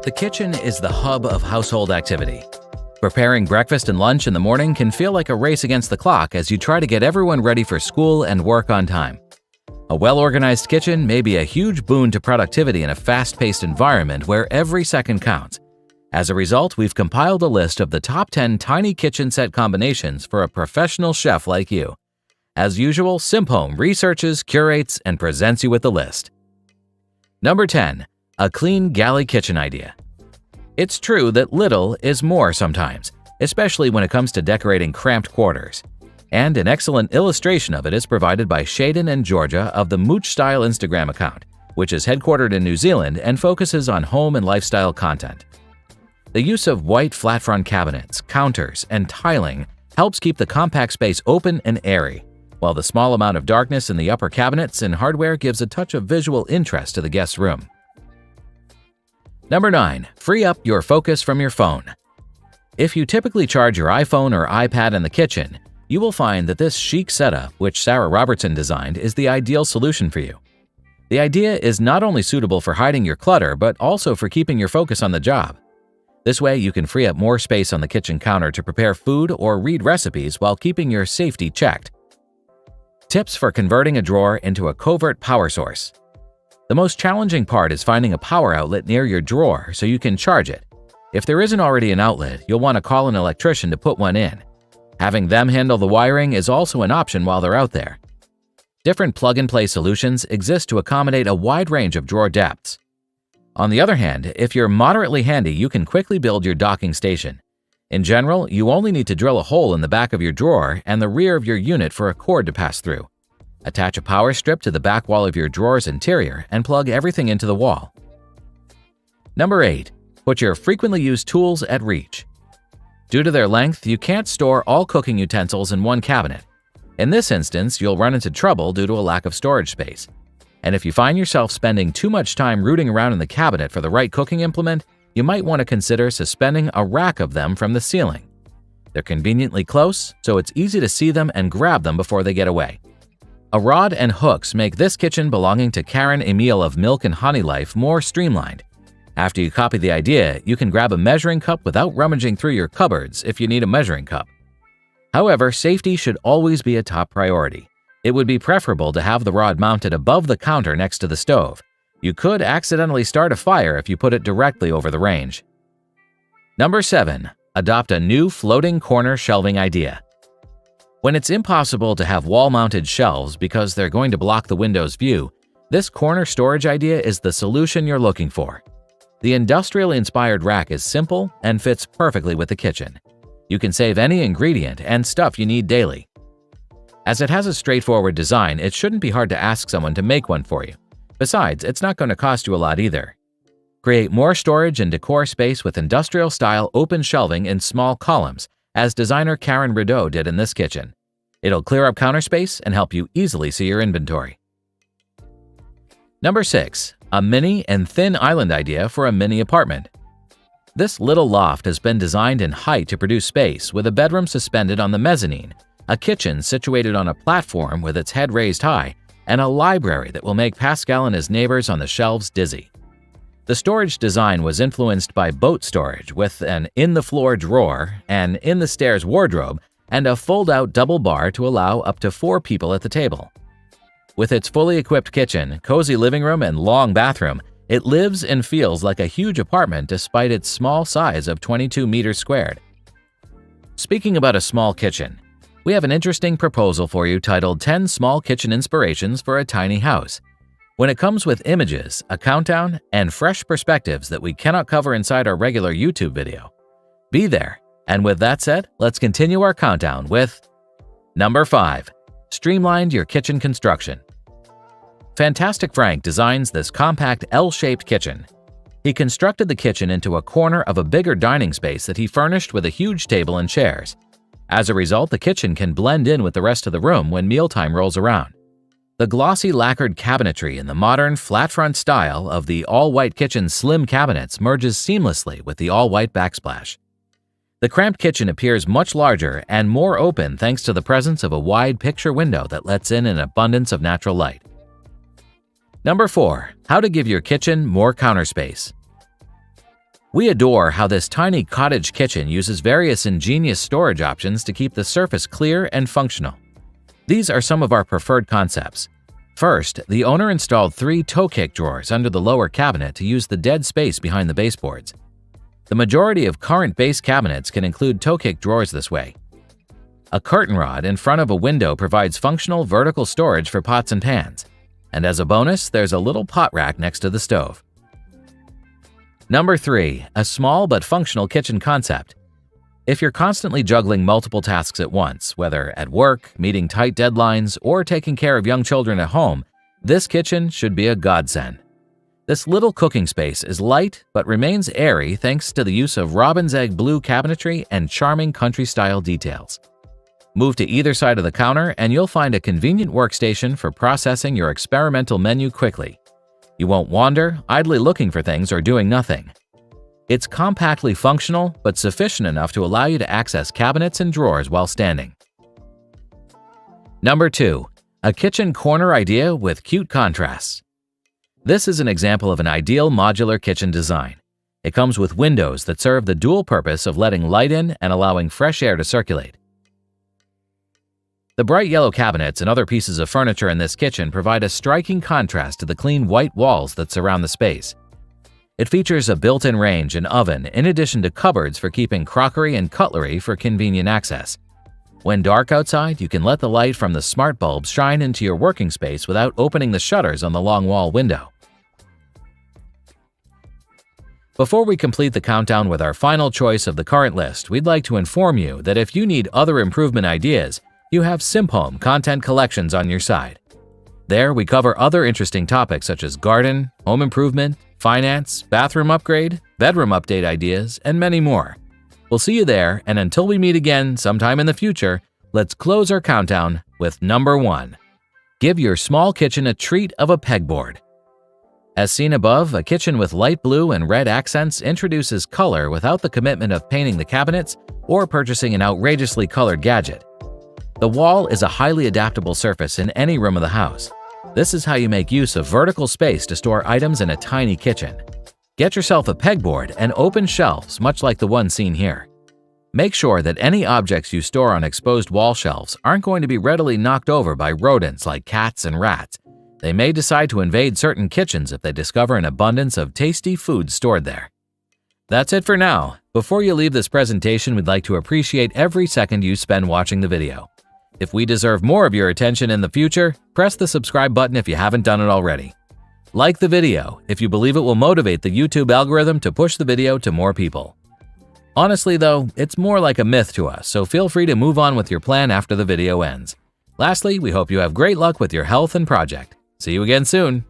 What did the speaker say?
The kitchen is the hub of household activity. Preparing breakfast and lunch in the morning can feel like a race against the clock as you try to get everyone ready for school and work on time. A well-organized kitchen may be a huge boon to productivity in a fast-paced environment where every second counts. As a result, we've compiled a list of the top 10 tiny kitchen set combinations for a professional chef like you. As usual, SimpHome researches, curates, and presents you with the list. Number 10. A clean galley kitchen idea. It's true that little is more sometimes, especially when it comes to decorating cramped quarters. And an excellent illustration of it is provided by Shaden and Georgia of the Mooch Style Instagram account, which is headquartered in New Zealand and focuses on home and lifestyle content. The use of white flat-front cabinets, counters, and tiling helps keep the compact space open and airy, while the small amount of darkness in the upper cabinets and hardware gives a touch of visual interest to the guest's room. Number 9. Free up your focus from your phone. If you typically charge your iPhone or iPad in the kitchen, you will find that this chic setup, which Sarah Robertson designed, is the ideal solution for you. The idea is not only suitable for hiding your clutter, but also for keeping your focus on the job. This way, you can free up more space on the kitchen counter to prepare food or read recipes while keeping your safety checked. Tips for converting a drawer into a covert power source. The most challenging part is finding a power outlet near your drawer so you can charge it. If there isn't already an outlet, you'll want to call an electrician to put one in. Having them handle the wiring is also an option while they're out there. Different plug-and-play solutions exist to accommodate a wide range of drawer depths. On the other hand, if you're moderately handy, you can quickly build your docking station. In general, you only need to drill a hole in the back of your drawer and the rear of your unit for a cord to pass through. Attach a power strip to the back wall of your drawer's interior and plug everything into the wall. Number 8. Put your frequently used tools at reach. Due to their length, you can't store all cooking utensils in one cabinet. In this instance, you'll run into trouble due to a lack of storage space. And if you find yourself spending too much time rooting around in the cabinet for the right cooking implement, you might want to consider suspending a rack of them from the ceiling. They're conveniently close, so it's easy to see them and grab them before they get away. A rod and hooks make this kitchen belonging to Karen Emil of Milk and Honey Life more streamlined. After you copy the idea, you can grab a measuring cup without rummaging through your cupboards if you need a measuring cup. However, safety should always be a top priority. It would be preferable to have the rod mounted above the counter next to the stove. You could accidentally start a fire if you put it directly over the range. Number 7. Adopt a new floating corner shelving idea. When it's impossible to have wall-mounted shelves because they're going to block the window's view, this corner storage idea is the solution you're looking for. The industrially-inspired rack is simple and fits perfectly with the kitchen. You can save any ingredient and stuff you need daily. As it has a straightforward design, it shouldn't be hard to ask someone to make one for you. Besides, it's not going to cost you a lot either. Create more storage and decor space with industrial-style open shelving in small columns, as designer Karen Rideau did in this kitchen. It'll clear up counter space and help you easily see your inventory. Number 6. A mini and thin island idea for a mini apartment. This little loft has been designed in height to produce space with a bedroom suspended on the mezzanine, a kitchen situated on a platform with its head raised high, and a library that will make Pascal and his neighbors on the shelves dizzy. The storage design was influenced by boat storage with an in-the-floor drawer, an in-the-stairs wardrobe, and a fold-out double bar to allow up to 4 people at the table. With its fully equipped kitchen, cozy living room, and long bathroom, it lives and feels like a huge apartment despite its small size of 22 meters squared. Speaking about a small kitchen, we have an interesting proposal for you titled 10 Small Kitchen Inspirations for a Tiny House. When it comes with images, a countdown, and fresh perspectives that we cannot cover inside our regular YouTube video. Be there. And with that said, let's continue our countdown with Number 5. Streamlined your kitchen construction. Fantastic Frank designs this compact L-shaped kitchen. He constructed the kitchen into a corner of a bigger dining space that he furnished with a huge table and chairs. As a result, the kitchen can blend in with the rest of the room when mealtime rolls around. The glossy lacquered cabinetry and the modern flat-front style of the all-white kitchen's slim cabinets merges seamlessly with the all-white backsplash. The cramped kitchen appears much larger and more open thanks to the presence of a wide picture window that lets in an abundance of natural light. Number 4. How to give your kitchen more counter space. We adore how this tiny cottage kitchen uses various ingenious storage options to keep the surface clear and functional. These are some of our preferred concepts. First, the owner installed 3 toe kick drawers under the lower cabinet to use the dead space behind the baseboards. The majority of current base cabinets can include toe kick drawers this way. A curtain rod in front of a window provides functional vertical storage for pots and pans. And as a bonus, there's a little pot rack next to the stove. Number 3. A small but functional kitchen concept. If you're constantly juggling multiple tasks at once, whether at work, meeting tight deadlines, or taking care of young children at home, this kitchen should be a godsend. This little cooking space is light but remains airy thanks to the use of robin's egg blue cabinetry and charming country-style details. Move to either side of the counter and you'll find a convenient workstation for processing your experimental menu quickly. You won't wander, idly looking for things or doing nothing. It's compactly functional but sufficient enough to allow you to access cabinets and drawers while standing. Number 2. A kitchen corner idea with cute contrasts. This is an example of an ideal modular kitchen design. It comes with windows that serve the dual purpose of letting light in and allowing fresh air to circulate. The bright yellow cabinets and other pieces of furniture in this kitchen provide a striking contrast to the clean white walls that surround the space. It features a built-in range and oven in addition to cupboards for keeping crockery and cutlery for convenient access. When dark outside, you can let the light from the smart bulbs shine into your working space without opening the shutters on the long wall window. Before we complete the countdown with our final choice of the current list, we'd like to inform you that if you need other improvement ideas, you have Simphome Content Collections on your side. There, we cover other interesting topics such as garden, home improvement, finance, bathroom upgrade, bedroom update ideas, and many more. We'll see you there, and until we meet again sometime in the future, let's close our countdown with number 1. Give your small kitchen a treat of a pegboard. As seen above, a kitchen with light blue and red accents introduces color without the commitment of painting the cabinets or purchasing an outrageously colored gadget. The wall is a highly adaptable surface in any room of the house. This is how you make use of vertical space to store items in a tiny kitchen. Get yourself a pegboard and open shelves much like the one seen here. Make sure that any objects you store on exposed wall shelves aren't going to be readily knocked over by rodents like cats and rats. They may decide to invade certain kitchens if they discover an abundance of tasty food stored there. That's it for now. Before you leave this presentation, we'd like to appreciate every second you spend watching the video. If we deserve more of your attention in the future, press the subscribe button if you haven't done it already. Like the video if you believe it will motivate the YouTube algorithm to push the video to more people. Honestly though, it's more like a myth to us, so feel free to move on with your plan after the video ends. Lastly, we hope you have great luck with your health and project. See you again soon!